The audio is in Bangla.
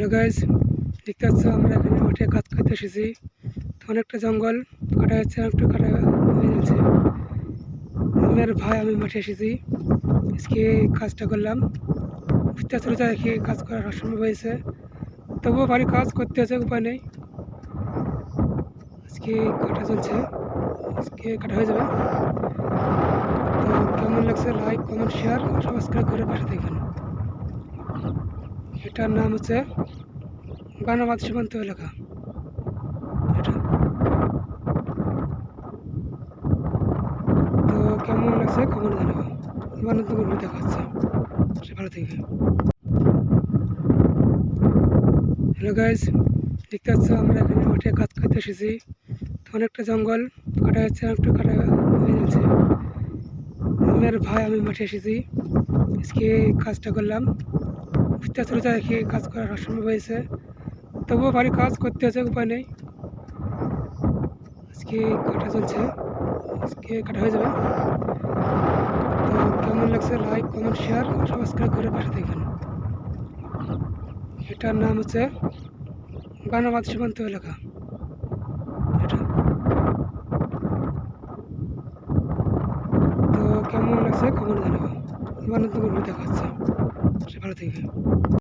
হ্যালো গাইজ, দেখতে পাচ্ছ আমরা এখানে মাঠে কাজ করতে এসেছি। তো অনেকটা জঙ্গল কাটা যাচ্ছে, অনেকটা কাটা হয়ে যাচ্ছে। আমি মাঠে এসেছি, আজকে কাজটা করলাম। বুঝতে পারছি দেখে কাজ করা অসম্ভব হয়েছে, তবুও বাড়ি কাজ করতে হচ্ছে, উপায় নেই। আজকে কাটা চলছে, আজকে কাটা হয়ে যাবে। তো কেমন লাগছে লাইক কমেন্ট শেয়ার সাবস্ক্রাইব করে পাশে থাকবেন। এটার নাম হচ্ছে গানাবাদ সীমান্ত এলাকা। এটা তো কেমন লাগছে কমেন্ট জানাবো। আমার নতুন ভিডিও দেখা হচ্ছে, সে ভালো থেকে। হ্যালো গাইজ, দেখতে পাচ্ছ আমরা এখানে মাঠে কাজ করতে এসেছি। তো অনেকটা জঙ্গল কাটা যাচ্ছে, অনেকটা কাটা হয়ে যাচ্ছে। আমি মাঠে এসেছি, আজকে কাজটা করলাম। বুঝতে পারছি দেখে কাজ করা অসম্ভব হয়েছে, তবুও বাড়ি কাজ করতে হচ্ছে, উপায় নেই। আজকে কাটা চলছে, আজকে কাটা হয়ে যাবে। তো কেমন লাগছে লাইক কমেন্ট শেয়ার সাবস্ক্রাইব করে পাশে থাকবেন। এটার নাম হচ্ছে গানাবাদ সীমান্ত এলাকা। এটা তো কেমন লাগছে কমেন্ট জানাবো। আমার নতুন ভিডিও দেখা হচ্ছে, সে ভালো থেকে।